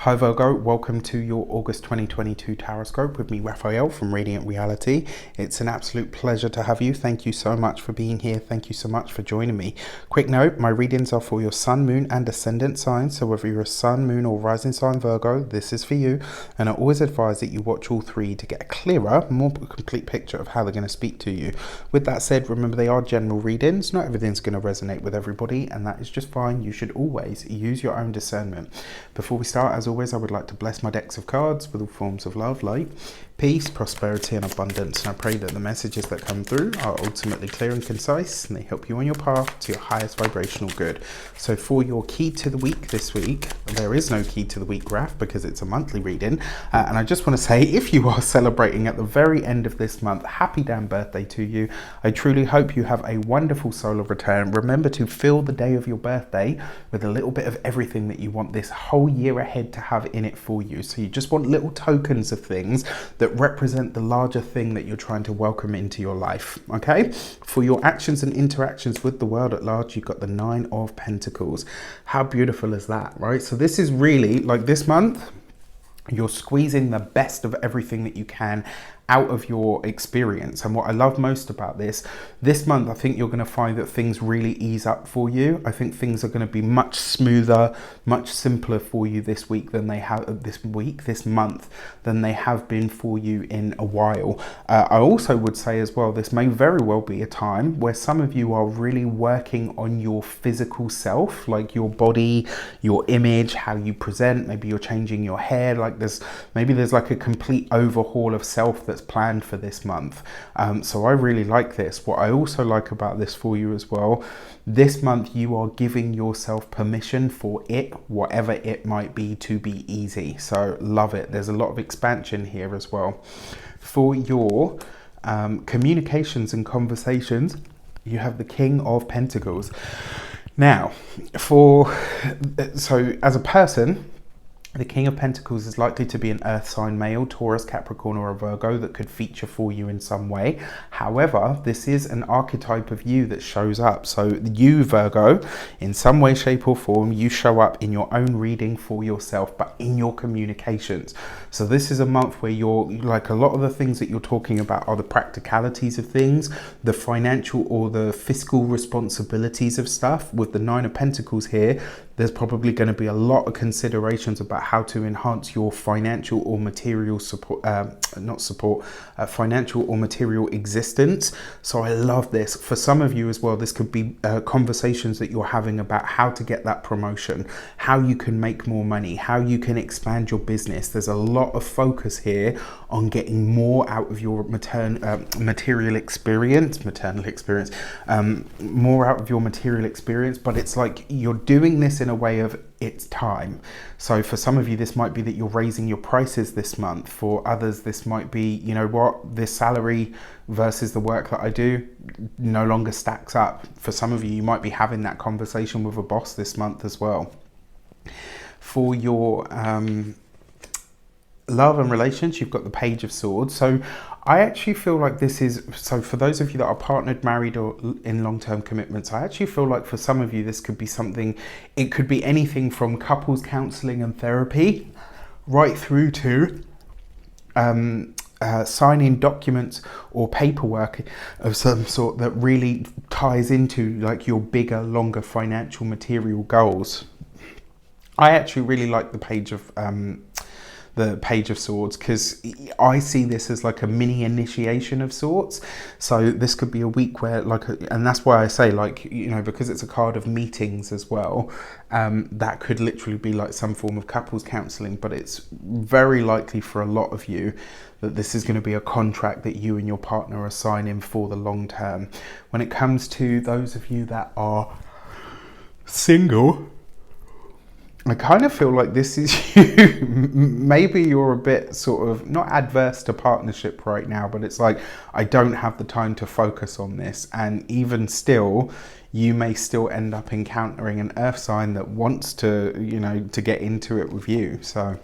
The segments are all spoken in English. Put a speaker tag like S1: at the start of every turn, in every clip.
S1: Hi Virgo, welcome to your August 2022 Taroscope with me, Raphael from Reydiant Reality. It's an absolute pleasure to have you. Thank you so much for being here. Thank you so much for joining me. Quick note, my readings are for your sun, moon and ascendant signs. So whether you're a sun, moon or rising sign Virgo, this is for you. And I always advise that you watch all three to get a clearer, more complete picture of how they're going to speak to you. With that said, remember they are general readings. Not everything's going to resonate with everybody, and that is just fine. You should always use your own discernment. Before we start, as always, I would like to bless my decks of cards with all forms of love, light, peace, prosperity and abundance, and I pray that the messages that come through are ultimately clear and concise and they help you on your path to your highest vibrational good. So for your key to the week this week, there is no key to the week graph because it's a monthly reading, and I just want to say, if you are celebrating at the very end of this month, happy damn birthday to you. I truly hope you have a wonderful solar return. Remember to fill the day of your birthday with a little bit of everything that you want this whole year ahead to have in it for you. So you just want little tokens of things that represent the larger thing that you're trying to welcome into your life. Okay, for your actions and interactions with the world at large, you've got the Nine of Pentacles. How beautiful is that, right? So this is really like this month you're squeezing the best of everything that you can out of your experience. And what I love most about this month, I think you're going to find that things really ease up for you. I think things are going to be much smoother, much simpler for you this week than they have this month than they have been for you in a while. I also would say as well, this may very well be a time where some of you are really working on your physical self, like your body, your image, how you present. Maybe you're changing your hair, like there's like a complete overhaul of self that's planned for this month. So I really like this. What I also like about this for you as well, this month you are giving yourself permission for it, whatever it might be, to be easy. So love it. There's a lot of expansion here as well. For your communications and conversations, you have the King of Pentacles. Now, so as a person, the King of Pentacles is likely to be an earth sign male, Taurus, Capricorn or a Virgo that could feature for you in some way. However, this is an archetype of you that shows up. So you, Virgo, in some way, shape or form, you show up in your own reading for yourself, but in your communications. So this is a month where you're like, a lot of the things that you're talking about are the practicalities of things, the financial or the fiscal responsibilities of stuff. With the Nine of Pentacles here, there's probably going to be a lot of considerations about how to enhance your financial or material financial or material existence. So I love this. For some of you as well, this could be conversations that you're having about how to get that promotion, how you can make more money, how you can expand your business. There's a lot of focus here on getting more out of your maternal experience, more out of your material experience, but it's like you're doing this in a way of it's time. So for some of you, this might be that you're raising your prices this month. For others, this might be, you know what, this salary versus the work that I do no longer stacks up. For some of you, you might be having that conversation with a boss this month as well. For your love and relations, you've got the Page of Swords. So I actually feel like this is, so for those of you that are partnered, married or in long-term commitments, I actually feel like for some of you this could be something, it could be anything from couples counseling and therapy right through to signing documents or paperwork of some sort that really ties into like your bigger, longer financial material goals. I actually really like the Page of Swords because I see this as like a mini initiation of sorts. So this could be a week where and that's why I say, like, you know, because it's a card of meetings as well, that could literally be like some form of couples counseling, but it's very likely for a lot of you that this is going to be a contract that you and your partner are signing for the long term. When it comes to those of you that are single, I kind of feel like this is you. Maybe you're a bit sort of not adverse to partnership right now, but it's like, I don't have the time to focus on this. And even still, you may still end up encountering an earth sign that wants to, you know, to get into it with you. So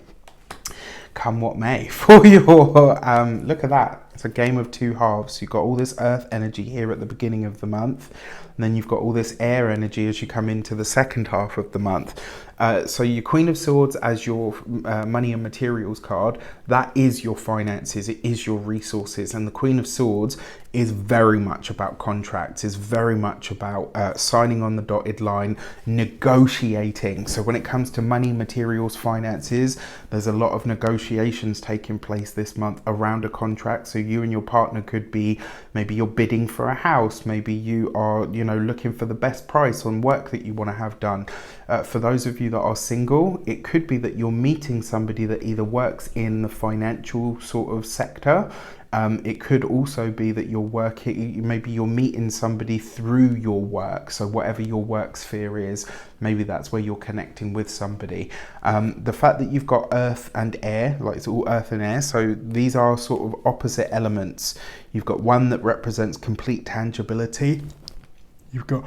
S1: come what may. For your, look at that. It's a game of two halves. You've got all this earth energy here at the beginning of the month, and then you've got all this air energy as you come into the second half of the month. So your Queen of Swords as your money and materials card, that is your finances, it is your resources. And the Queen of Swords is very much about contracts, is very much about signing on the dotted line, negotiating. So when it comes to money, materials, finances, there's a lot of negotiations taking place this month around a contract. So you and your partner could be, maybe you're bidding for a house, maybe you are, you know, looking for the best price on work that you want to have done. For those of you that are single, it could be that you're meeting somebody that either works in the financial sort of sector. It could also be that you're working, maybe you're meeting somebody through your work. So whatever your work sphere is, maybe that's where you're connecting with somebody. The fact that you've got earth and air, like it's all earth and air, so these are sort of opposite elements. You've got one that represents complete tangibility. You've got,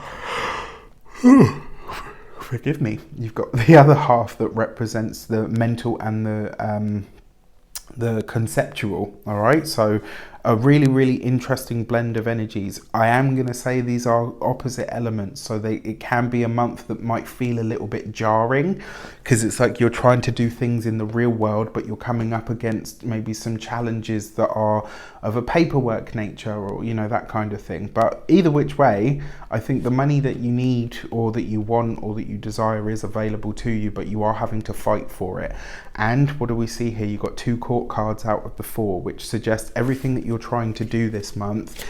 S1: forgive me, you've got the other half that represents the mental and the conceptual. All right, so a really interesting blend of energies. I am going to say these are opposite elements, so it can be a month that might feel a little bit jarring, because it's like you're trying to do things in the real world, but you're coming up against maybe some challenges that are of a paperwork nature, or you know, that kind of thing. But either which way, I think the money that you need or that you want or that you desire is available to you, but you are having to fight for it. And what do we see here? You've got 2 court cards out of the 4, which suggests everything that you're trying to do this month,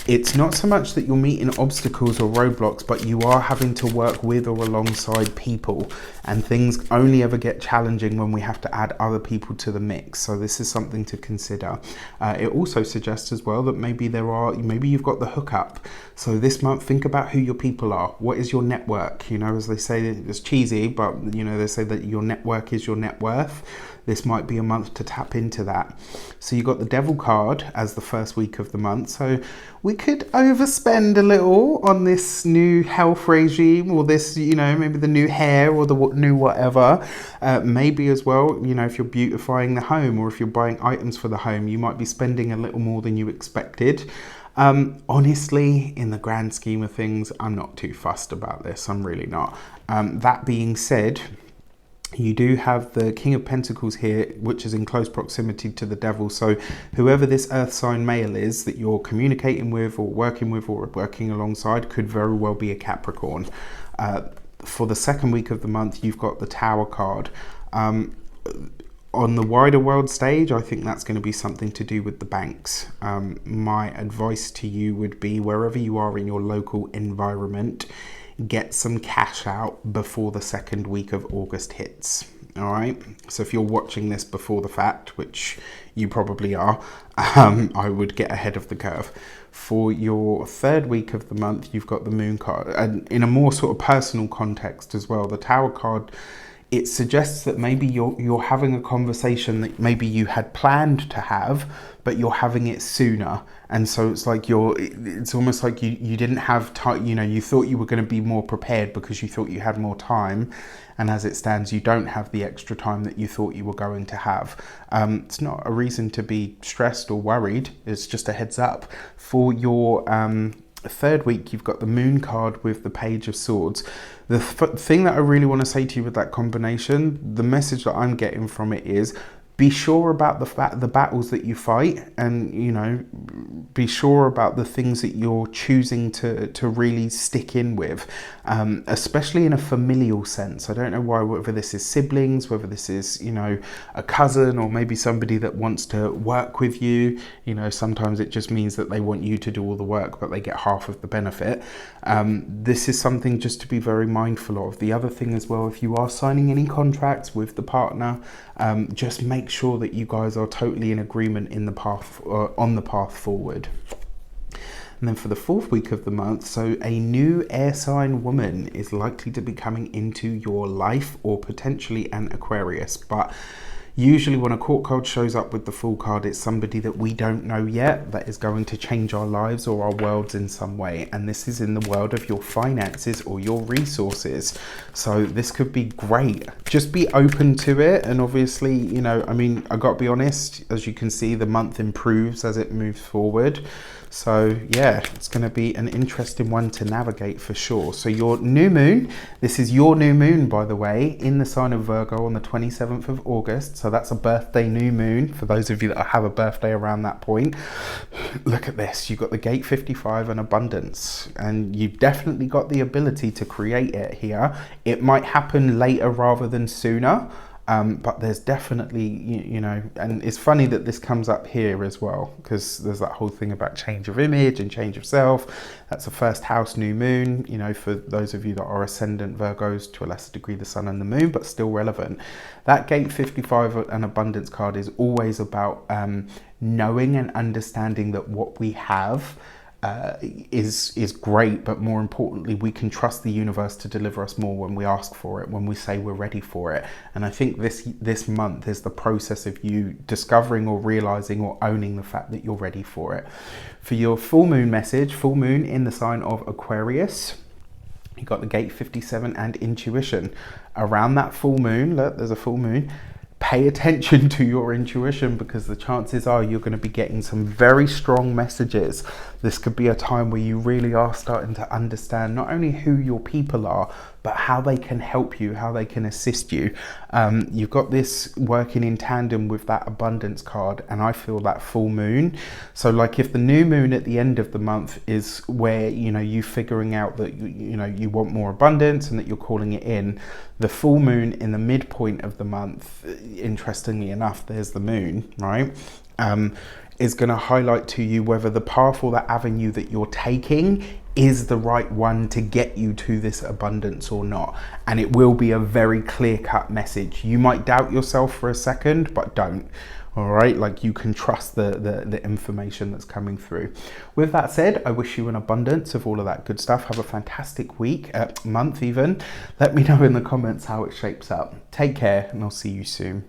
S1: it's not so much that you're meeting obstacles or roadblocks, but you are having to work with or alongside people, and things only ever get challenging when we have to add other people to the mix. So this is something to consider. It also suggests as well that maybe you've got the hookup. So this month, think about who your people are. What is your network? You know, as they say, it's cheesy, but you know, they say that your network is your net worth. This might be a month to tap into that. So you got the Devil card as the first week of the month. So we could overspend a little on this new health regime, or this, you know, maybe the new hair or the new whatever. Maybe as well, you know, if you're beautifying the home or if you're buying items for the home, you might be spending a little more than you expected. Honestly, in the grand scheme of things, I'm not too fussed about this. I'm really not. That being said, you do have the King of Pentacles here, which is in close proximity to the Devil. So whoever this earth sign male is that you're communicating with or working alongside could very well be a Capricorn. For the second week of the month, you've got the Tower card. On the wider world stage, I think that's going to be something to do with the banks. My advice to you would be, wherever you are in your local environment, get some cash out before the second week of August hits. All right, so if you're watching this before the fact, which you probably are, I would get ahead of the curve. For your third week of the month, you've got the Moon card, and in a more sort of personal context as well, the Tower card, it suggests that maybe you're having a conversation that maybe you had planned to have, but you're having it sooner. And so it's like it's almost like you didn't have time, you know, you thought you were going to be more prepared because you thought you had more time. And as it stands, you don't have the extra time that you thought you were going to have. It's not a reason to be stressed or worried. It's just a heads up. For your third week, you've got the Moon card with the Page of Swords. The thing that I really want to say to you with that combination, the message that I'm getting from it is, be sure about the battles that you fight, and you know, be sure about the things that you're choosing to really stick in with, especially in a familial sense. I don't know why, whether this is siblings, whether this is, you know, a cousin, or maybe somebody that wants to work with you. You know, sometimes it just means that they want you to do all the work, but they get half of the benefit. This is something just to be very mindful of. The other thing as well, if you are signing any contracts with the partner, just make sure that you guys are totally in agreement in the path, on the path forward. And then for the fourth week of the month, so a new air sign woman is likely to be coming into your life, or potentially an Aquarius, but Usually when a court card shows up with the Fool card, it's somebody that we don't know yet that is going to change our lives or our worlds in some way. And this is in the world of your finances or your resources. So this could be great. Just be open to it. And obviously, you know, I mean, I got to be honest, as you can see, the month improves as it moves forward. So yeah, it's going to be an interesting one to navigate for sure. So your new moon, this is your new moon, by the way, in the sign of Virgo on the 27th of August. So that's a birthday new moon for those of you that have a birthday around that point. Look at this. You've got the gate 55 and abundance, and you've definitely got the ability to create it here. It might happen later rather than sooner. But there's definitely, you know, and it's funny that this comes up here as well, because there's that whole thing about change of image and change of self. That's a first house new moon, you know, for those of you that are ascendant Virgos, to a lesser degree the sun and the moon, but still relevant. That gate 55 and abundance card is always about knowing and understanding that what we have is great, but more importantly, we can trust the universe to deliver us more when we ask for it, when we say we're ready for it. And I think this month is the process of you discovering or realizing or owning the fact that you're ready for it. For your full moon message, full moon in the sign of Aquarius, you got the gate 57 and intuition. Around that full moon, look, there's a full moon. Pay attention to your intuition, because the chances are you're going to be getting some very strong messages. This could be a time where you really are starting to understand not only who your people are, but how they can help you, how they can assist you. You've got this working in tandem with that abundance card, and I feel that full moon. So like if the new moon at the end of the month is where, you know, you figuring out that, you know, you want more abundance and that you're calling it in, the full moon in the midpoint of the month, interestingly enough, there's the moon, right? Is going to highlight to you whether the path or that avenue that you're taking is the right one to get you to this abundance or not. And it will be a very clear-cut message. You might doubt yourself for a second, but don't. All right, like you can trust the information that's coming through. With that said, I wish you an abundance of all of that good stuff. Have a fantastic week, month even. Let me know in the comments how it shapes up. Take care, and I'll see you soon.